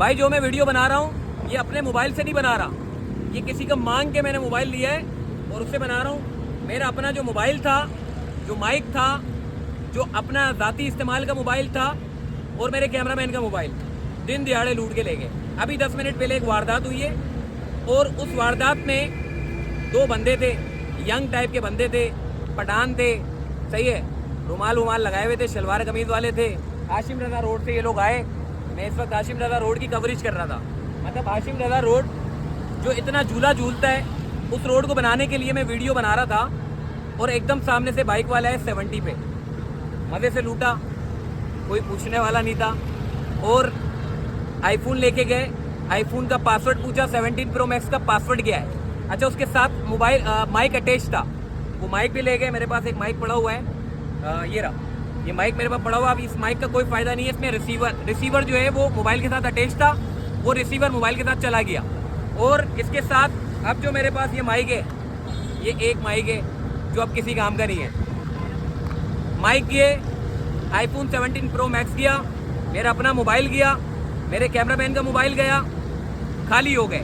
भाई जो मैं वीडियो बना रहा हूँ ये अपने मोबाइल से नहीं बना रहा, ये किसी का मांग के मैंने मोबाइल लिया है और उससे बना रहा हूँ। मेरा अपना जो मोबाइल था, जो माइक था, जो अपना ज़ाती इस्तेमाल का मोबाइल था और मेरे कैमरामैन का मोबाइल दिन दिहाड़े लूट के ले गए। अभी 10 मिनट पहले एक वारदात हुई है और उस वारदात में 2 बंदे थे, यंग टाइप के बंदे थे, पठान थे, सही है, रुमाल उमाल लगाए हुए थे, शलवार कमीज़ वाले थे। हाशिम रज़ा रोड से ये लोग आए। मैं इस वक्त हाशिम रज़ा रोड की कवरेज कर रहा था। मतलब हाशिम रज़ा रोड जो इतना झूला झूलता है, उस रोड को बनाने के लिए मैं वीडियो बना रहा था और एकदम सामने से बाइक वाला है 70 पे, मज़े से लूटा, कोई पूछने वाला नहीं था। और आईफोन लेके गए, आईफोन का पासवर्ड पूछा, 17 प्रो मैक्स का पासवर्ड क्या है। अच्छा, उसके साथ मोबाइल माइक अटैच था, वो माइक भी ले गए। मेरे पास एक माइक पड़ा हुआ है, ये रहा, ये माइक मेरे पास पड़ा हुआ। अब इस माइक का कोई फ़ायदा नहीं है, इसमें रिसीवर जो है वो मोबाइल के साथ अटैच था, वो रिसीवर मोबाइल के साथ चला गया। और इसके साथ अब जो मेरे पास ये माइक है, ये एक माइक है जो अब किसी काम का नहीं है। माइक गए, आईफोन 17 प्रो मैक्स गया, मेरा अपना मोबाइल गया, मेरे कैमरामैन का मोबाइल गया, खाली हो गए।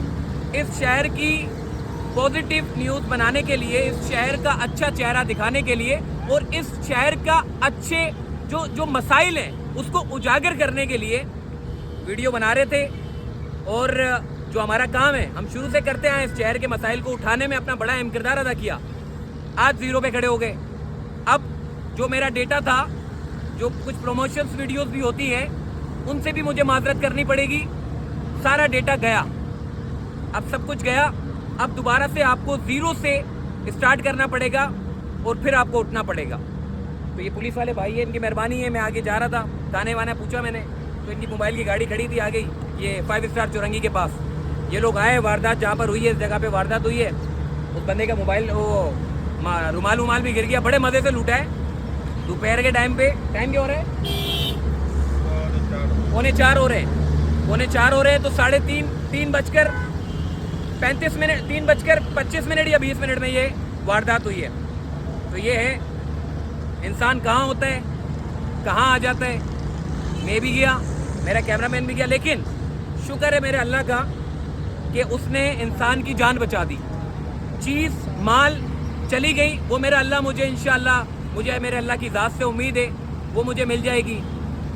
इस शहर की पॉजिटिव न्यूज़ बनाने के लिए, इस शहर का अच्छा चेहरा दिखाने के लिए और इस शहर का अच्छे जो मसाइल हैं उसको उजागर करने के लिए वीडियो बना रहे थे। और जो हमारा काम है, हम शुरू से करते हैं, इस शहर के मसाइल को उठाने में अपना बड़ा अहम किरदार अदा किया। आज 0 पे खड़े हो गए। अब जो मेरा डेटा था, जो कुछ प्रमोशंस वीडियोस भी होती हैं, उनसे भी मुझे माजरत करनी पड़ेगी। सारा डेटा गया, अब सब कुछ गया। अब दोबारा से आपको 0 से स्टार्ट करना पड़ेगा और फिर आपको उठना पड़ेगा। तो ये पुलिस वाले भाई है, इनकी मेहरबानी है। मैं आगे जा रहा था, ताने वाने पूछा मैंने, तो इनकी मोबाइल की गाड़ी खड़ी थी, आ गई ये 5 स्टार चौरंगी के पास। ये लोग आए, वारदात जहाँ पर हुई है, इस जगह पे वारदात हुई है, उस बंदे का मोबाइल, वो रुमाल उमाल भी गिर गया। बड़े मज़े से लूटा है। दोपहर के टाइम पे, टाइम क्या हो रहा है, 3:45 हो रहे हैं, 3:45 हो रहे हैं। तो 3:35 या 20 मिनट में ये वारदात हुई है। तो ये है, इंसान कहाँ होता है, कहाँ आ जाता है। मैं भी गया, मेरा कैमरामैन भी गया, लेकिन शुक्र है मेरे अल्लाह का कि उसने इंसान की जान बचा दी। चीज़ माल चली गई, वो मेरा अल्लाह मुझे इंशाअल्लाह, मुझे मेरे अल्लाह की ज़ात से उम्मीद है वो मुझे मिल जाएगी।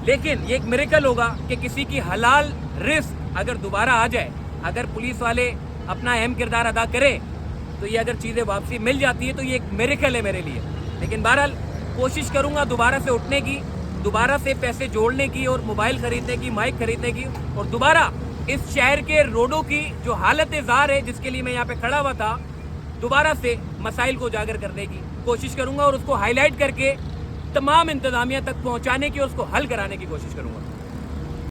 लेकिन ये एक मिरेकल होगा कि किसी की हलाल रिस्क अगर दोबारा आ जाए, अगर पुलिस वाले अपना अहम किरदार अदा करें, तो ये अगर चीज़ें वापसी मिल जाती है तो ये एक मिरेकल है मेरे लिए। लेकिन बहरहाल कोशिश करूँगा दोबारा से उठने की, दोबारा से पैसे जोड़ने की और मोबाइल ख़रीदने की, माइक ख़रीदने की, और दोबारा इस शहर के रोडों की जो हालत ज़ार है, जिसके लिए मैं यहाँ पे खड़ा हुआ था, दोबारा से मसाइल को उजागर करने की कोशिश करूँगा और उसको हाईलाइट करके तमाम इंतज़ामिया तक पहुँचाने की और उसको हल कराने की कोशिश करूँगा।